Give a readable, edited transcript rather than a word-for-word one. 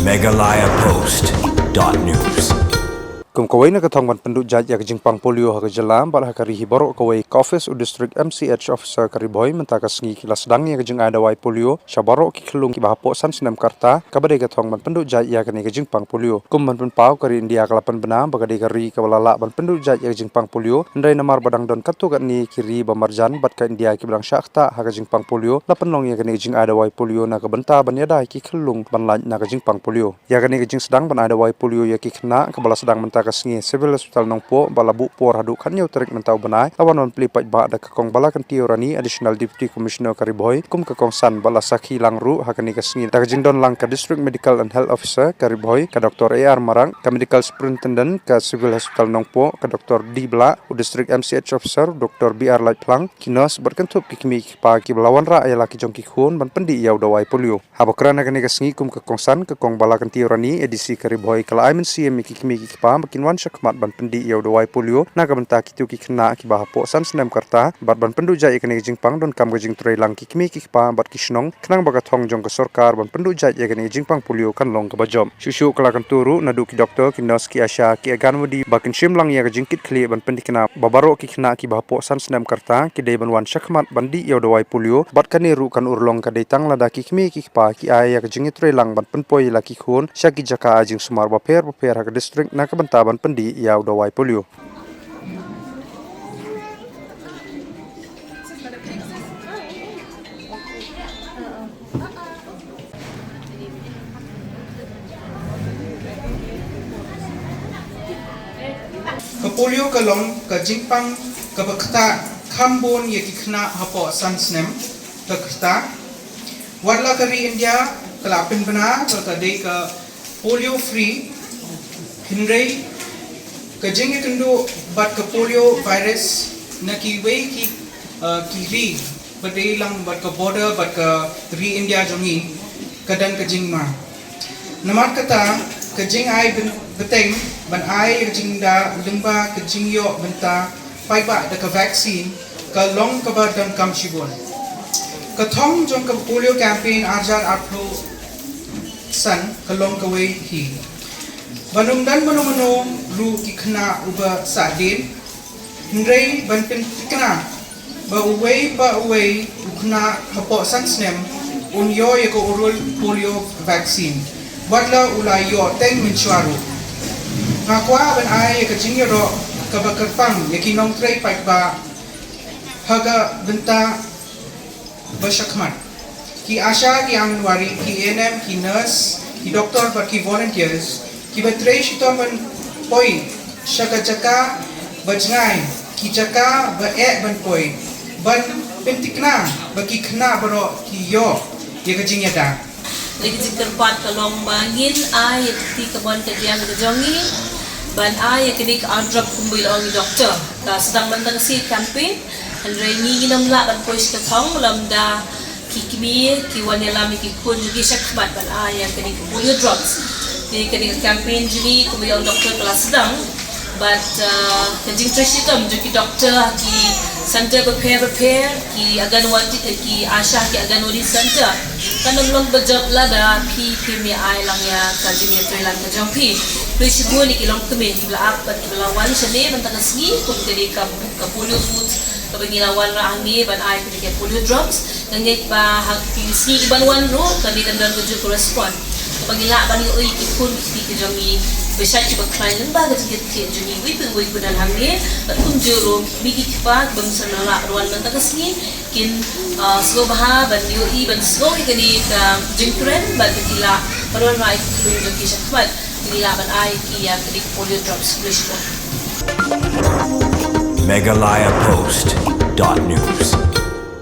Megalayapost.news. Kum kawai na katong man penduk jat ya kejingpang polio ha kejelam bal ha kari hiborok kawai office u district MCH officer kari boy mentaka sengi kilas dang ya kejing ada wai polio syabarok ki kelung ki bahapo san senam karta kabade katong man penduk jat ya kani kejingpang polio kum man pen pau kari India kalapan benam bagade kari kawalala man penduk jat ya kejingpang polio ndai namar badang don katu kat ni kiri bamarjan bat ka India ki belang syakta ha kejingpang polio lapan long ya kani kejing ada wai polio na kabenta ban ya dai ki kelung ban lan na kejingpang polio ya kani kejing sedang ban ada wai polio ya ki kena kabala sedang mentaka sengi civil hospital Nongpo balabu por hadu khanyo tarik mentau banai awan wan pli pai ba da kakong bala kan tiorani additional deputy commissioner Kariboy kum kakong san bala sakhi langru hakani ka sengi da jingdon lang ka district medical and health officer Kariboy ka Dr. AR Marang ka medical superintendent ka civil hospital Nongpo ka Dr. D Bla u district MCH officer Dr. BR Light Plang kinos berkentup kikmi pa ki belawan ra ayala ki jongki khun ban pendi yau dawai polio habokrana kani ka sengi kum kakong san kakong bala kan tiorani edisi Kariboy kala aimen CM kikmi ki pa makin wan mat ban pendi yau dawai polio na kabenta kitu ki kena ki bahapo san senam karta bat ban pendu jai kani jingpang don kam gajing trai lang ki kmi ki pa bat kisnong kenang baga thong jong ka sarkar ban pendu jai kani jingpang polio kan long ka bajom shushu kala kan turu nadu ki doktor ki nurse ki asha ki aganwadi bakin shimlang ya jingkit khli ban pendi kena babaro ki kena ki bahapo san senam karta ki dei ban wan shakmat bandi yau dawai polio bat kani ru kan urlong ka dei tang lada ki kmi ki pa ki aya ka jingit trai lang ban penpoi la ki khun shaki jaka ajing sumar ba per ha ka district na kabenta ban pendi yau dawai polio ke polio kalong ke jingpang ke bekta kambon ye kena hapo sansnem ke keta warla kari India kelapin benar terkadai ke polio free hindai ke jing kendo bat ke polio virus na ki wei ki kiri badai lang bat ke border bat ke ri India jongi kadang ke jing ma namar kata ke jing ai beteng ban ai ke jing da lengba ke jing yo benta pai ba da ke vaksin ke long ke ba dan kam shibon ke thong jong ke polio campaign ajar apro san ke long ke wei hi banung dan mano ru ki kena uba sadin ndrei ban pen kena ba uwei kena hapo sansnem un yo ye ko urul polio vaccine badla ulai yo teng minchuaru ngakwa ban ai ye ka jingiro ka ba kerpang ye ki nong trei pai ba haga benta bashakmat ki asha ki anwari ki NM ki nurse ki doktor ba ki volunteers ki batrei shito man poi shaka jaka bajngai ki jaka ba ban poi ban pentikna ba ki khna baro ki yo ye ka jingyada lagi jingkerpat kalong bangin ay ti kabon ka diang jongi ban ay kini ka drop kumbil ong doktor ka sedang mentang si campaign andre ni ginam la ban poi ka thong lamda kikmi ki wanela mi ki kun gi shakmat ban ay kini polio drops di kini campaign juni kumbil ong doktor kelas sedang but kajing trashikam juki doktor ki center prepare ki aganwadi ki asha ki aganwadi center kanong long bajab lada PMI lang ya kajing ya trelan ka jongpi presibu ni kilong kemi bila apat bila wan sene bantang singi kum kedi ka polio food ka bangilawan ra angi ban ai kedi polio drops ngait pa hak singi ban wan ro kadi kandan ko ju correspond pagila ban oi ki kun ki jongi besar cuba klien lembaga sedikit juni wiping wipu dan hamil betul juru bigi cepat bangsa nolak ruan mentang kesini kin slow bah ban yoi ban slow ikani ka jengkren ban kila ruan rai kulung joki cepat kila ban ai kia kedik polio drops blush Megalayapost.news.